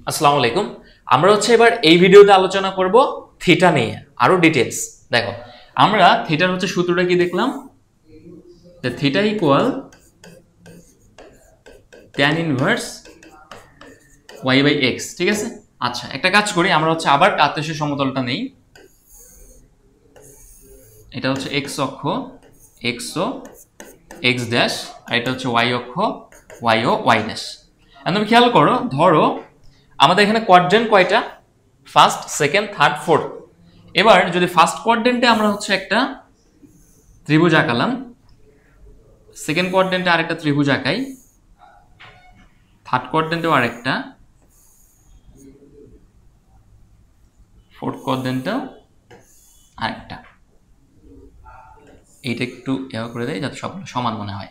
আসসালামু আলাইকুম। আমরা এবার এই ভিডিওতে আলোচনা করব থিটা নিয়ে আরো ডিটেইলস। দেখো, আমরা থিটার সূত্রটা কি দেখলাম, যে theta equal tan inverse y by x। ঠিক আছে, আচ্ছা একটা কাজ করি, আমরা আবার কার্তেশীয় সমতলটা নেই। এটা x অক্ষ, x ও x ড্যাশ, আর এটা y অক্ষ, y ও y ড্যাশ। এখন তুমি খেয়াল করো, ধরো আমাদের এখানে কোয়াড্রেন্ট কয়টা, ফার্স্ট, সেকেন্ড, থার্ড, ফোর্থ। এবার যদি ফার্স্ট কোয়াড্রেন্টে আমরা একটা ত্রিভুজ আঁকালাম, সেকেন্ড কোয়াড্রেন্টে আরেকটা ত্রিভুজ আঁকাই, থার্ড কোয়াড্রেন্টেও আরেকটা, ফোর্থ কোয়াড্রেন্টেও আরেকটা। এইটা একটু করে দেয় যাতে সবগুলো সমান মনে হয়।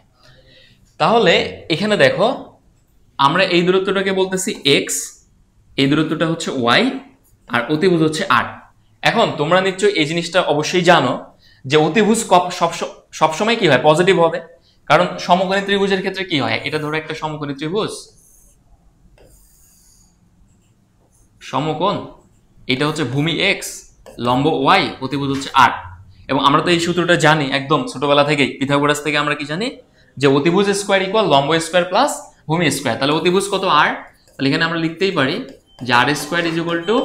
তাহলে এখানে দেখো, আমরা এই দূরত্বটাকে বলতেছি x, এই দূরত্বটা y, আর অতিভুজ r। এখন তোমরা নিশ্চয়ই এই জিনিসটা অবশ্যই জানো যে অতিভুজ সবসময় কি হয়, পজিটিভ হবে। কারণ সমকোণী ত্রিভুজের ক্ষেত্রে কি হয়, এটা ধরো একটা সমকোণী ত্রিভুজ, সমকোণ, এটা ভূমি x, লম্ব y, অতিভুজ r। এবং আমরা তো এই সূত্রটা জানি একদম ছোটবেলা থেকেই, পিথাগোরাস থেকে আমরা কি জানি, যে অতিভুজ স্কয়ার ইকুয়াল লম্ব স্কয়ার প্লাস ভূমি স্কয়ার। তাহলে অতিভুজ কত r, তাহলে এখানে আমরা লিখতেই পারি যে r square is equal two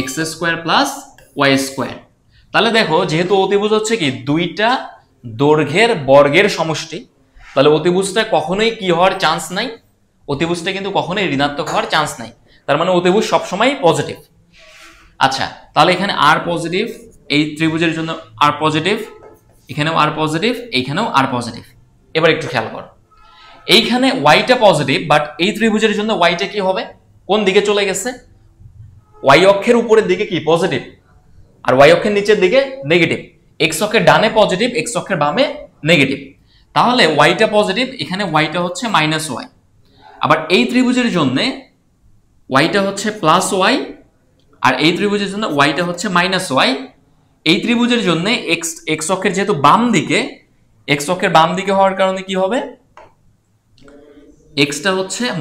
x square plus y square. তাহলে দেখো, যেহেতু অতিভুজ কি দুইটা দৈর্ঘ্যের বর্গের সমষ্টি, তাহলে অতিভুজটা কখনোই কি হওয়ার চান্স নাই, অতিভুজটা কিন্তু কখনোই ঋণাত্মক হওয়ার চান্স নাই। তার মানে অতিভুজ সবসময় পজিটিভ। আচ্ছা, তাহলে এখানে r পজিটিভ, এই ত্রিভুজের জন্য r পজিটিভ, এখানেও r পজিটিভ, এইখানেও r পজিটিভ। এবার একটু খেয়াল করো, এইখানে yটা পজিটিভ, বাট এই ত্রিভুজের জন্য yটা কি হবে, কোন দিকে চলে গেছে, y অক্ষের উপরের দিকে কি পজিটিভ, আর y অক্ষের নিচের দিকে নেগেটিভ। x অক্ষের ডানে পজিটিভ, x অক্ষের বামে নেগেটিভ। তাহলে yটা পজিটিভ, এখানে yটা মাইনাস y। আবার এই ত্রিভুজের জন্য yটা প্লাস y, আর এই ত্রিভুজের জন্য yটা মাইনাস y। এই ত্রিভুজের জন্য x অক্ষের যেহেতু বাম দিকে, x অক্ষের বাম দিকে হওয়ার কারণে কি হবে, xটা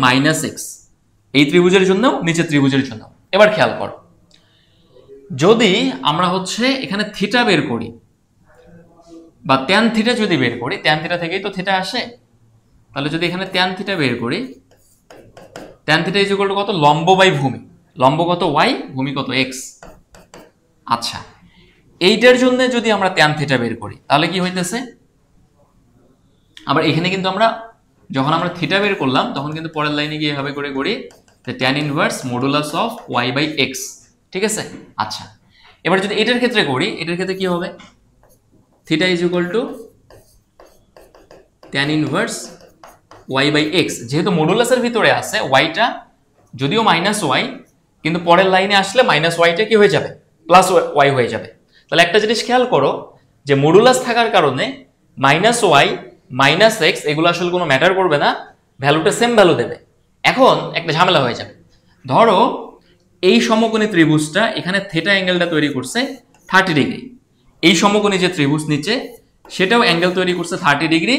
মাইনাস x, এই ত্রিভুজের জন্য, নিচের ত্রিভুজের জন্য। এবার খেয়াল করো, যদি আমরা এখানে থিটা বের করি, বা ট্যান থিটা যদি বের করি, ট্যান থিটা থেকেই তো থিটা আসে, তাহলে যদি এখানে ট্যান থিটা বের করি, tan theta is equal to কত, লম্ব বাই ভূমি, লম্ব কত y, ভূমি কত x। আচ্ছা, এইটার জন্য যদি আমরা ট্যান থিটা বের করি, তাহলে কি হইতেছে, আবার এখানে কিন্তু আমরা যখন আমরা থিটা বের করলাম, তখন কিন্তু পরের লাইনে গিয়ে এভাবে করে করি যে tan inverse modulus of y by x। ঠিক আছে, আচ্ছা এবার যদি এটার ক্ষেত্রে করি, এটার ক্ষেত্রে কি হবে, theta is equal to tan inverse y by x। যেহেতু মডুলাসের ভিতরে আছে, yটা যদিও মাইনাস y, কিন্তু পরের লাইনে আসলে মাইনাস yটা কি হয়ে যাবে, প্লাস y হয়ে যাবে। তাহলে একটা জিনিস খেয়াল করো, যে মডুলাস থাকার কারণে মাইনাস y, মাইনাস x এগুলো আসলে কোনো ম্যাটার করবে না, ভ্যালুটা সেম ভ্যালু দেবে। এখন একটা ঝামেলা হয়ে যাবে, ধরো এই সমকোণী ত্রিভুজটা এখানে থিটা অ্যাঙ্গেলটা তৈরি করছে 30 ডিগ্রি, এই সমকোণী যে ত্রিভুজ নিচে, সেটাও অ্যাঙ্গেল তৈরি করছে 30 ডিগ্রি,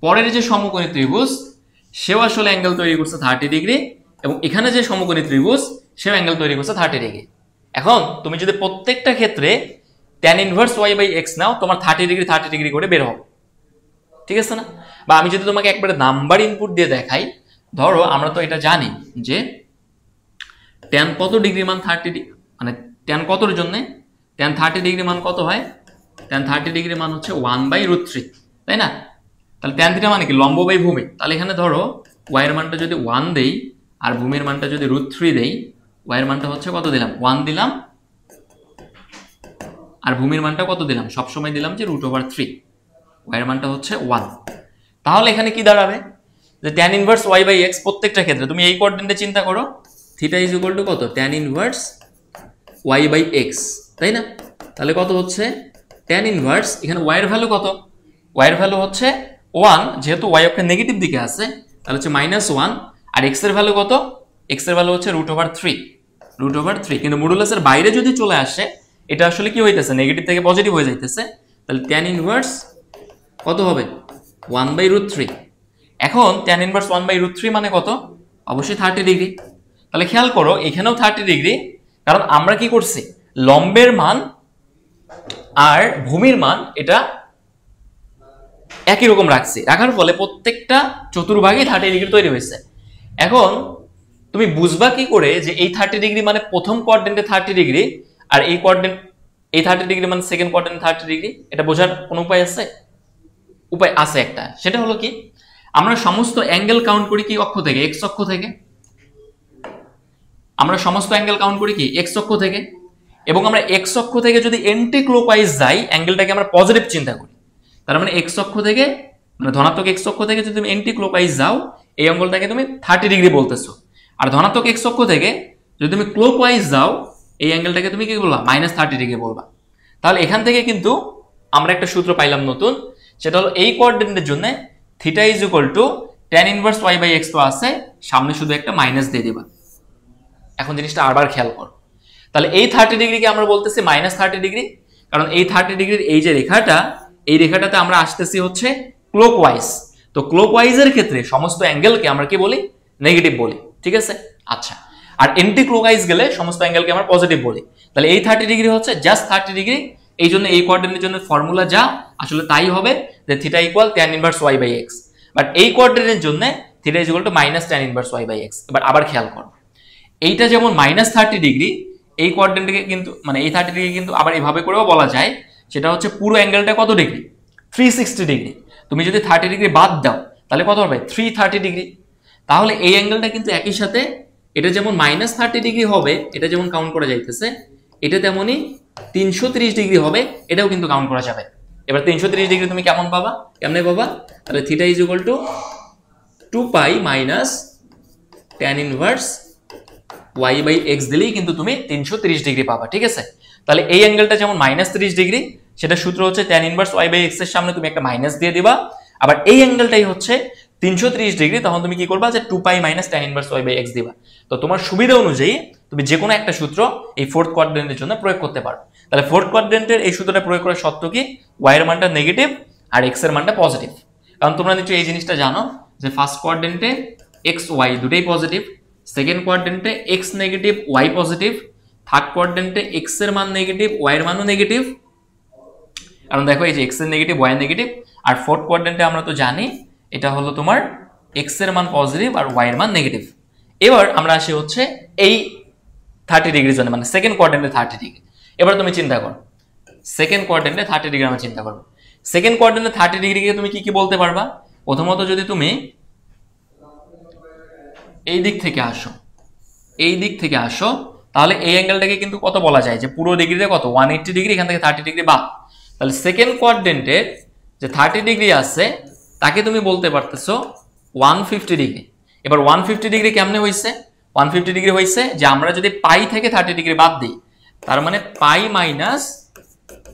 পরের যে সমকোণী ত্রিভুজ সেও আসলে অ্যাঙ্গেল তৈরি করছে 30 ডিগ্রি, এবং এখানে যে সমকোণী ত্রিভুজ সেও অ্যাঙ্গেল তৈরি করছে 30 ডিগ্রি। এখন তুমি যদি প্রত্যেকটা ক্ষেত্রে tan inverse y by x নাও, তোমার 30 ডিগ্রি 30 ডিগ্রি করে বের হবে। ঠিক আছে না? বা আমি যদি তোমাকে একবারে নাম্বার ইনপুট দিয়ে দেখাই, ধরো আমরা তো এটা জানি যে ট্যান কত ডিগ্রি মান 30 ডিগ্রি, মানে ট্যান কতর জন্য, ট্যান 30 ডিগ্রি মান কত হয়, ট্যান 30 ডিগ্রি মান 1/√3, তাই না? তাহলে ট্যান থিটা মানে কি, লম্ব বাই ভূমি। তাহলে এখানে ধরো y এর মানটা যদি 1 দেই, আর ভূমির মানটা যদি √3 দেই, y এর মানটা কত দিলাম, 1 দিলাম, আর ভূমির মানটা কত দিলাম, সবসময় দিলাম যে √3, y এর মানটা 1। তাহলে এখানে কি দাঁড়াবে, যে tan inverse y by x প্রত্যেকটা ক্ষেত্রে তুমি এই কোঅর্ডিনেটে চিন্তা করো, থিটা ইজ ইকুয়াল টু কত, tan inverse y by x, তাই না? তাহলে কত ট্যান ইনভার্স, এখানে y এর ভ্যালু কত, y এর ভ্যালু 1, যেহেতু y অক্ষের নেগেটিভ দিকে আছে, তাহলে -1, আর x এর ভ্যালু কত, x এর ভ্যালু √3, কিন্তু মডুলাসের বাইরে যদি চলে আসে, এটা আসলে কি হইতেছে, নেগেটিভ থেকে পজিটিভ হয়ে যাইতেছে। তাহলে ট্যান ইনভার্স কত হবে, 1/√3। এখন ট্যান ইনভার্স 1/√3 মানে কত, অবশ্যই 30 ডিগ্রি। তাহলে খেয়াল করো এখানেও 30 ডিগ্রি, কারণ আমরা কি করছি লম্বের মান আর ভূমির মান এটা একই রকম রাখছি, রাখার ফলে প্রত্যেকটা চতুর্ভাগে 30 ডিগ্রি তৈরি হয়েছে। এখন তুমি বুঝবা কি করে যে এই 30 ডিগ্রি মানে প্রথম কোয়াড্রেন্টে 30 ডিগ্রি আর এই 30 ডিগ্রি মানে সেকেন্ড কোয়াড্রেন্টে 30 ডিগ্রি? এটা বোঝার কোনো উপায় আছে? উপায় আছে একটা, সেটা হলো কি আমরা সমস্ত অ্যাঙ্গেল কাউন্ট করি কি অক্ষ থেকে? এক্স অক্ষ থেকে। আমরা সমস্ত অ্যাঙ্গেল কাউন্ট করি কি এক্স অক্ষ থেকে, এবং আমরা এক্স অক্ষ থেকে যদি এন্টি ক্লকওয়াইজ যাই অ্যাঙ্গেলটাকে আমরা পজিটিভ চিন্তা করি, তার মানে এক্স অক্ষ থেকে মানে ধনাত্মক এক্স অক্ষ থেকে যদি তুমি এন্টি ক্লকওয়াইজ যাও এই অ্যাঙ্গেলটাকে তুমি 30 ডিগ্রি বলতেছো, আর ধনাত্মক এক্স অক্ষ থেকে যদি তুমি ক্লকওয়াইজ যাও এই অ্যাঙ্গেলটাকে তুমি কি বলবা? -30 ডিগ্রি বলবা। তাহলে এখান থেকে কিন্তু আমরা একটা সূত্র পাইলাম নতুন, সেটা হলো এই কোঅর্ডিনেটের জন্য theta is equal to tan inverse y by x তো আছে, সামনে শুধু একটা মাইনাস দিয়ে দিবা। এখন জিনিসটা আবার খেয়াল করো, তাহলে এই 30 ডিগ্রিকে আমরা বলতেছি -30 ডিগ্রি, কারণ এই 30 ডিগ্রির এই যে রেখাটা এই রেখাটাতে আমরা আসতেছি হচ্ছে ক্লকওয়াইজ। তো ক্লকওয়াইজের ক্ষেত্রে সমস্ত অ্যাঙ্গেলকে আমরা কি বলি? নেগেটিভ বলি, ঠিক আছে? আচ্ছা, আর এন্টি ক্লকওয়াইজ গেলে সমস্ত অ্যাঙ্গেলকে আমরা পজিটিভ বলি। তাহলে এই 30 ডিগ্রি হচ্ছে জাস্ট 30 ডিগ্রি, এই জন্য এই কোঅর্ডিনেটের জন্য ফর্মুলা যা আসলে তাই হবে যে theta equal tan inverse y by x, but এই কোঅর্ডিনেটের জন্য theta is equal to -tan inverse y by x। এবার আবার খেয়াল করো, এইটা যেমন -30 ডিগ্রি, এই কোঅর্ডিনেটকে কিন্তু মানে এই 30 ডিগ্রি কিন্তু আবার এভাবে করেও বলা যায়, সেটা হচ্ছে পুরো অ্যাঙ্গেলটা কত ডিগ্রি? 360 ডিগ্রি। তুমি যদি 30 ডিগ্রি বাদ দাও তাহলে কত হবে? 330 ডিগ্রি। তাহলে এই অ্যাঙ্গেলটা কিন্তু একই সাথে এটা যেমন -30 ডিগ্রি হবে, এটা যেমন কাউন্ট করা যাইতেছে, এটা তেমনই 330 ডিগ্রি হবে, এটাও কিন্তু কাউন্ট করা যাবে। এবার 330 ডিগ্রি তুমি কেমন পাবা? কেমনে পাবা? তাহলে theta is equal to 2π minus tan inverse y by x দিলেই কিন্তু তুমি 330 ডিগ্রি পাবা, ঠিক আছে? তাহলে এই অ্যাঙ্গেলটা যেমন -30 ডিগ্রি, সেটা সূত্র হচ্ছে tan inverse y by x এর সামনে তুমি একটা মাইনাস দিয়ে দিবা। আবার এই অ্যাঙ্গেলটাই হচ্ছে 330 ডিগ্রি, তখন তুমি কি করবা? যে 2π minus tan inverse y by x দিবা। তো তোমার সুবিধা অনুযায়ী তুমি যে কোনো একটা সূত্র এই ফোর্থ কোয়াড্রেন্টের জন্য প্রয়োগ করতে পারো। তাহলে ফোর্থ কোয়াড্রেন্টের এই সূত্রটা প্রয়োগ করার শর্ত কি? y এর মানটা নেগেটিভ আর x এর মানটা পজিটিভ। কারণ তোমরা নিশ্চয়ই এই জিনিসটা জানো যে ফার্স্ট কোয়াড্রেন্টে x y দুটোই পজিটিভ, সেকেন্ড কোয়াড্রেন্টে x negative y positive, third কোয়াড্রেন্টে x এর মান নেগেটিভ y এর মানও নেগেটিভ, কারণ দেখো এই যে x এর নেগেটিভ y এর নেগেটিভ। আর ফোর্থ কোয়াড্রেন্টে আমরা তো জানি এটা হলো তোমার x এর মান পজিটিভ আর y এর মান নেগেটিভ। এবার আমরা আসি হচ্ছে এই 30 ডিগ্রির জন্য, মানে সেকেন্ড কোয়াড্রেন্টে 30 ডিগ্রি। এবার তুমি চিন্তা করো সেকেন্ড কোয়াড্রেন্টে 30 ডিগ্রি আমরা চিন্তা করবো। সেকেন্ড কোয়াড্রেন্টে 30 ডিগ্রিকে তুমি কি কি বলতে পারবা? প্রথমত যদি তুমি এই দিক থেকে আসো, এই দিক থেকে আসো, তাহলে এই অ্যাঙ্গেলটাকে কিন্তু কত বলা যায়? যে পুরো ডিগ্রিতে কত? 180 ডিগ্রি, এখান থেকে 30 ডিগ্রি বাদ। তাহলে সেকেন্ড কোয়াড্রেন্টের যে 30 ডিগ্রি আছে তাকে তুমি বলতে পারতেছো 150 ডিগ্রি। এবার 150 ডিগ্রি কেমনে হয়েছে? 150 ডিগ্রি হয়েছে যে আমরা যদি পাই থেকে 30 ডিগ্রি বাদ দিই, তার মানে pi minus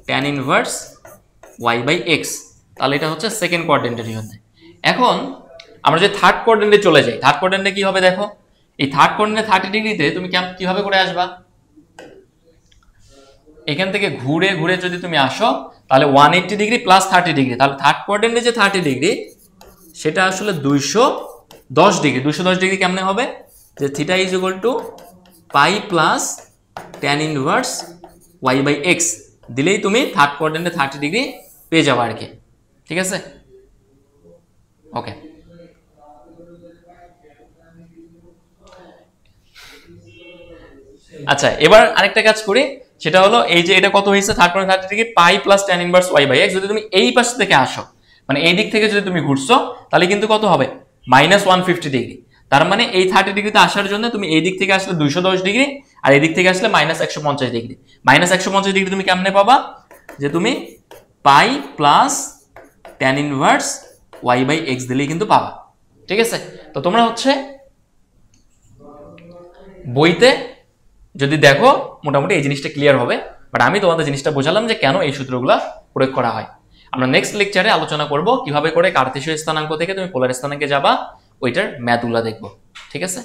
tan inverse y by x, তাহলে এটা হচ্ছে সেকেন্ড কোয়াড্রেন্টের জন্য। এখন আমরা যদি থার্ড কোয়াড্রেন্টে চলে যাই, থার্ড কোয়াড্রেন্টে কি হবে দেখো, এই থার্ড কোয়াড্রেন্টে 30 ডিগ্রিতে তুমি কিভাবে করে আসবা? এখান থেকে ঘুরে ঘুরে যদি তুমি আসো তাহলে 180 ডিগ্রি প্লাস 30 ডিগ্রি, তাহলে থার্ড কোয়াড্রেন্টে যে 30 ডিগ্রি সেটা আসলে 210 ডিগ্রি। 210 ডিগ্রি কেমনে হবে? যে theta is equal to pi plus tan inverse y by x দিলেই তুমি থার্ড কোয়াড্রেন্টে 30 ডিগ্রি পেয়ে যাবে আর কি, ঠিক আছে? ওকে, আচ্ছা এবার আরেকটা কাজ করি, সেটা হলো এই যে এটা কত হয়েছে third quadrant 30 degree, pi plus tan inverse y by x। যদি তুমি এই পাশ থেকে আসো, মানে এই দিক থেকে যদি তুমি ঘুরছো, তাহলে কিন্তু কত হবে? -150 ডিগ্রি। তার মানে এই 30 ডিগ্রিতে আসার জন্য তুমি এই দিক থেকে আসলে 210 ডিগ্রি, আর এই দিক থেকে আসলে -150 ডিগ্রি। -150 ডিগ্রি তুমি কেমনে পাবা? যে তুমি pi plus tan inverse y by x দিলেই কিন্তু পাবা, ঠিক আছে? তো তোমরা হচ্ছে বইতে যদি দেখো মোটামুটি এই জিনিসটা ক্লিয়ার হবে, বাট আমি তোমাদের জিনিসটা বোঝালাম যে কেন এই সূত্রগুলো প্রয়োগ করা হয়। আমরা নেক্সট লেকচারে আলোচনা করব কিভাবে করে কার্তেশীয় স্থানাঙ্ক থেকে তুমি পোলার স্থানাঙ্কে যাবা, ওইটার ম্যাথগুলো দেখবো, ঠিক আছে?